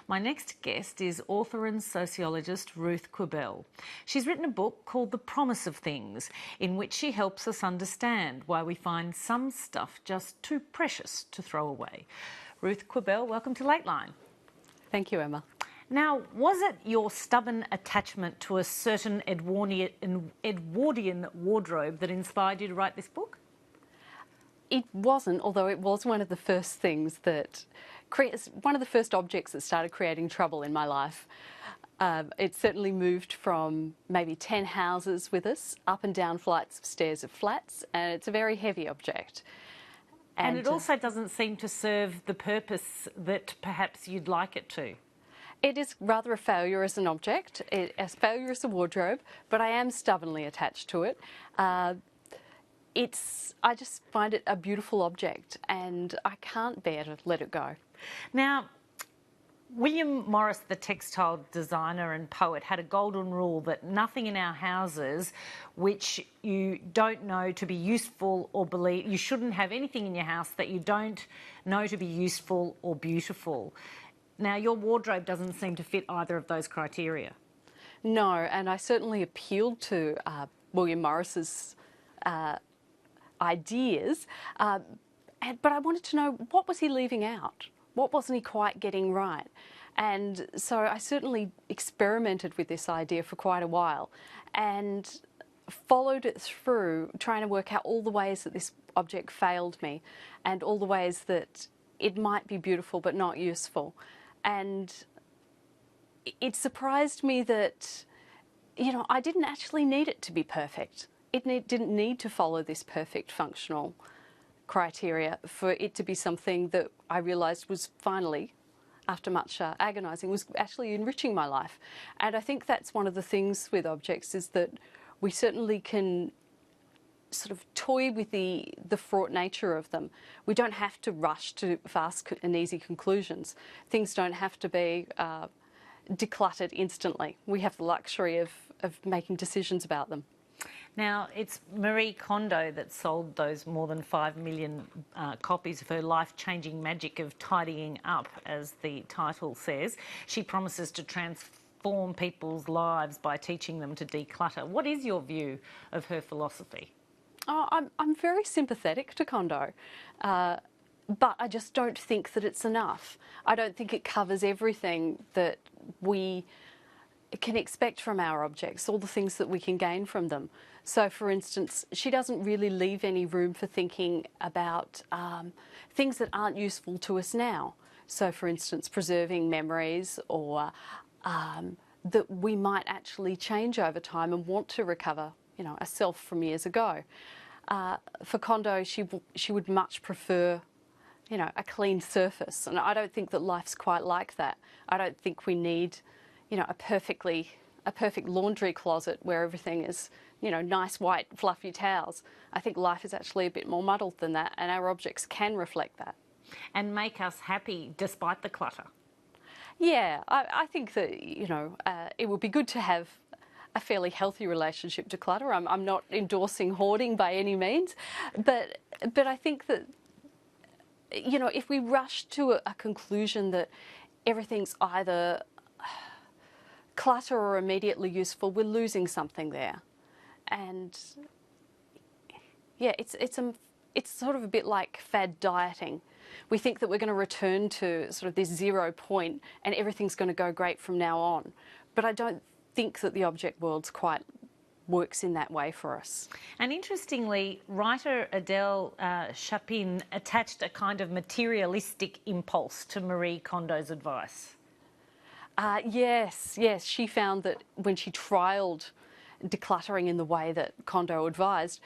My next guest is author and sociologist Ruth Quibell. She's written a book called The Promise of Things, in which she helps us understand why we find some stuff just too precious to throw away. Ruth Quibell, welcome to Lateline. Thank you, Emma. Now, was it your stubborn attachment to a certain Edwardian wardrobe that inspired you to write this book? It wasn't, although it was one of the first things that one of the first objects that started creating trouble in my life. It certainly moved from maybe 10 houses with us, up and down flights of stairs of flats, and it's a very heavy object. And it also doesn't seem to serve the purpose that perhaps you'd like it to. It is rather a failure as an object, a failure as a wardrobe, but I am stubbornly attached to it. I just find it a beautiful object and I can't bear to let it go. Now, William Morris, the textile designer and poet, had a golden rule that nothing in our houses which you don't know to be useful or believe, you shouldn't have anything in your house that you don't know to be useful or beautiful. Now, your wardrobe doesn't seem to fit either of those criteria. No, and I certainly appealed to William Morris's ideas, but I wanted to know, what was he leaving out? What wasn't he quite getting right? And so I certainly experimented with this idea for quite a while and followed it through, trying to work out all the ways that this object failed me and all the ways that it might be beautiful but not useful. And it surprised me that, I didn't actually need it to be perfect. It didn't need to follow this perfect functional criteria for it to be something that I realised was finally, after much agonising, was actually enriching my life. And I think that's one of the things with objects, is that we certainly can sort of toy with the fraught nature of them. We don't have to rush to fast and easy conclusions. Things don't have to be decluttered instantly. We have the luxury of making decisions about them. Now, it's Marie Kondo that sold those more than 5 million copies of her life-changing magic of tidying up, as the title says. She promises to transform people's lives by teaching them to declutter. What is your view of her philosophy? Oh, I'm very sympathetic to Kondo, but I just don't think that it's enough. I don't think it covers everything that we can expect from our objects, all the things that we can gain from them. So, for instance, she doesn't really leave any room for thinking about things that aren't useful to us now. So, for instance, preserving memories or that we might actually change over time and want to recover, a self from years ago. For Kondo, she would much prefer, a clean surface, and I don't think that life's quite like that. I don't think we need, a perfect laundry closet where everything is, nice white fluffy towels. I think life is actually a bit more muddled than that, and our objects can reflect that. And make us happy despite the clutter. Yeah, I think that, it would be good to have a fairly healthy relationship to clutter. I'm not endorsing hoarding by any means, but I think that, if we rush to a conclusion that everything's either clutter or immediately useful, we're losing something there. And yeah, it's sort of a bit like fad dieting. We think that we're going to return to sort of this 0 point and everything's going to go great from now on. But I don't think that the object world quite works in that way for us. And interestingly, writer Adele Chapin attached a kind of materialistic impulse to Marie Kondo's advice. Yes. She found that when she trialled decluttering in the way that Kondo advised,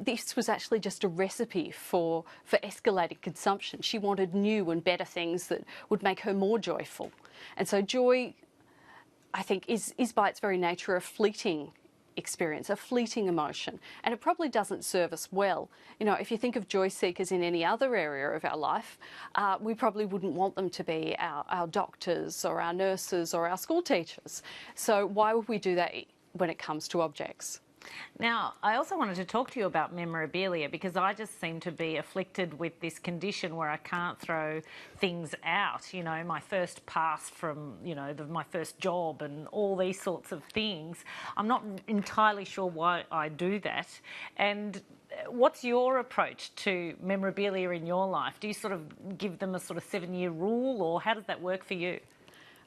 this was actually just a recipe for escalating consumption. She wanted new and better things that would make her more joyful. And so joy, I think, is by its very nature a fleeting experience, a fleeting emotion, and it probably doesn't serve us well. If you think of joy seekers in any other area of our life, we probably wouldn't want them to be our doctors or our nurses or our school teachers. So why would we do that when it comes to objects? Now, I also wanted to talk to you about memorabilia because I just seem to be afflicted with this condition where I can't throw things out. You know, my first pass from, my first job and all these sorts of things. I'm not entirely sure why I do that. And what's your approach to memorabilia in your life? Do you sort of give them a sort of 7-year rule, or how does that work for you?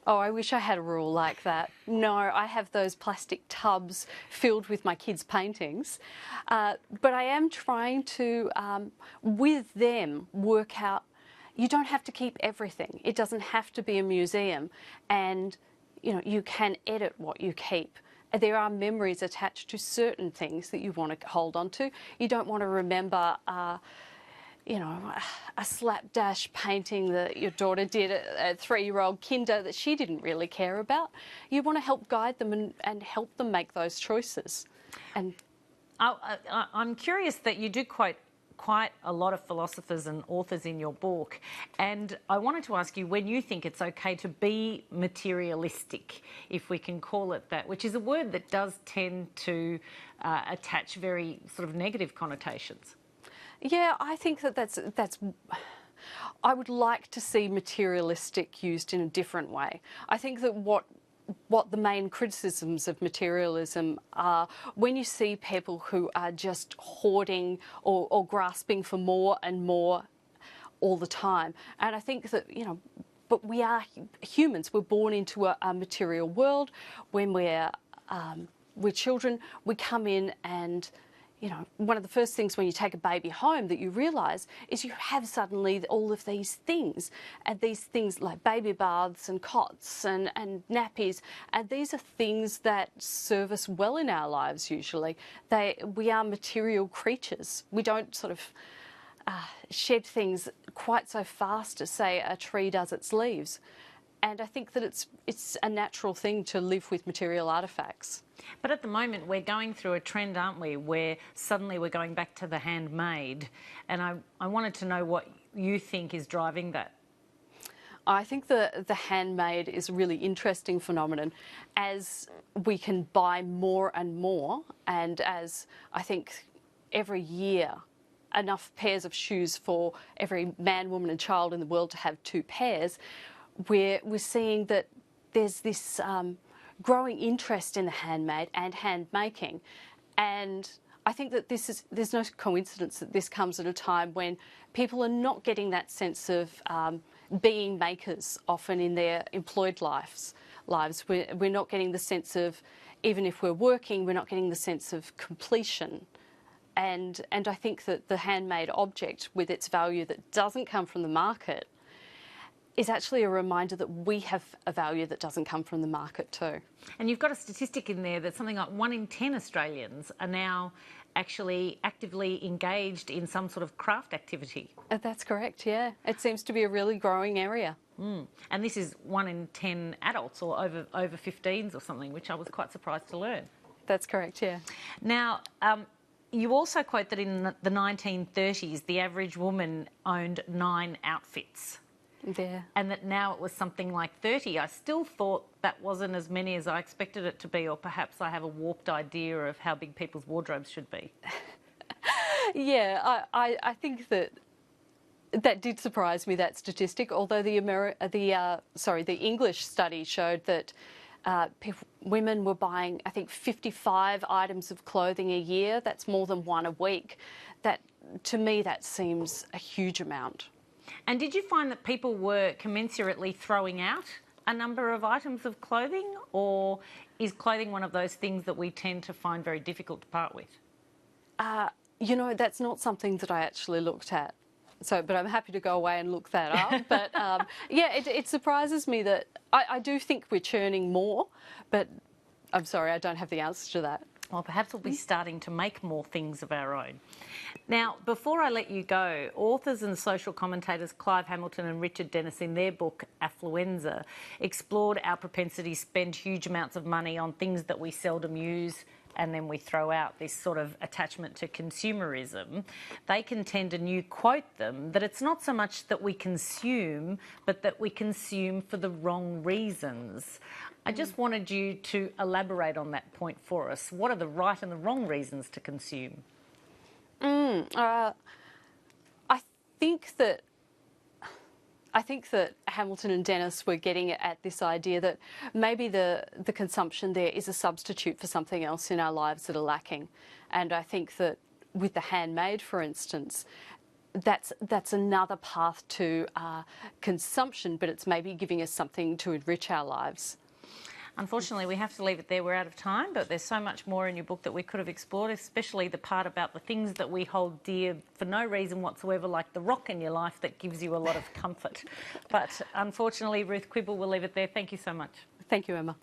Oh, I wish I had a rule like that. No, I have those plastic tubs filled with my kids' paintings. But I am trying to, with them, work out, you don't have to keep everything. It doesn't have to be a museum. And, you can edit what you keep. There are memories attached to certain things that you want to hold on to. You don't want to remember a slapdash painting that your daughter did at 3-year-old kinder that she didn't really care about. You want to help guide them and help them make those choices. And I'm curious that you do quote quite a lot of philosophers and authors in your book, and I wanted to ask you when you think it's okay to be materialistic, if we can call it that, which is a word that does tend to attach very sort of negative connotations. yeah, I think that's. I would like to see materialistic used in a different way. I think that what the main criticisms of materialism are when you see people who are just hoarding or grasping for more and more all the time. And I think that, but we are humans. We're born into a material world. When we're children, we come in and one of the first things when you take a baby home that you realise is you have suddenly all of these things, and these things like baby baths and cots and nappies, and these are things that serve us well in our lives usually. We are material creatures. We don't sort of shed things quite so fast as, say, a tree does its leaves. And I think that it's a natural thing to live with material artefacts. But at the moment, we're going through a trend, aren't we, where suddenly we're going back to the handmade. And I wanted to know what you think is driving that. I think the handmade is a really interesting phenomenon as we can buy more and more, and as I think every year enough pairs of shoes for every man, woman and child in the world to have 2 pairs, we're seeing that there's this growing interest in the handmade and handmaking. And I think that there's no coincidence that this comes at a time when people are not getting that sense of being makers often in their employed lives. We're not getting the sense of, even if we're working, we're not getting the sense of completion. And I think that the handmade object, with its value that doesn't come from the market, is actually a reminder that we have a value that doesn't come from the market too. And you've got a statistic in there that something like 1 in 10 Australians are now actually actively engaged in some sort of craft activity. That's correct, yeah. It seems to be a really growing area. And this is 1 in 10 adults, or over 15s or something, which I was quite surprised to learn. That's correct, yeah. Now, you also quote that in the 1930s, the average woman owned 9 outfits. Yeah. And that now it was something like 30. I still thought that wasn't as many as I expected it to be, or perhaps I have a warped idea of how big people's wardrobes should be. Yeah, I think that did surprise me, that statistic, although the English study showed that women were buying, I think, 55 items of clothing a year. That's more than 1 a week. To me, that seems a huge amount. And did you find that people were commensurately throwing out a number of items of clothing, or is clothing one of those things that we tend to find very difficult to part with? That's not something that I actually looked at. But I'm happy to go away and look that up. But yeah, it surprises me that I do think we're churning more, but I'm sorry, I don't have the answer to that. Well, perhaps we'll be starting to make more things of our own. Now, before I let you go, authors and social commentators Clive Hamilton and Richard Dennis, in their book Affluenza, explored our propensity to spend huge amounts of money on things that we seldom use and then we throw out this sort of attachment to consumerism, they contend, and you quote them, that it's not so much that we consume, but that we consume for the wrong reasons. I just wanted you to elaborate on that point for us. What are the right and the wrong reasons to consume? I think that Hamilton and Dennis were getting at this idea that maybe the consumption there is a substitute for something else in our lives that are lacking. And I think that with the handmade, for instance, that's another path to consumption, but it's maybe giving us something to enrich our lives. Unfortunately, we have to leave it there. We're out of time, but there's so much more in your book that we could have explored, especially the part about the things that we hold dear for no reason whatsoever, like the rock in your life that gives you a lot of comfort. But unfortunately, Ruth Quibell, we'll leave it there. Thank you so much. Thank you, Emma.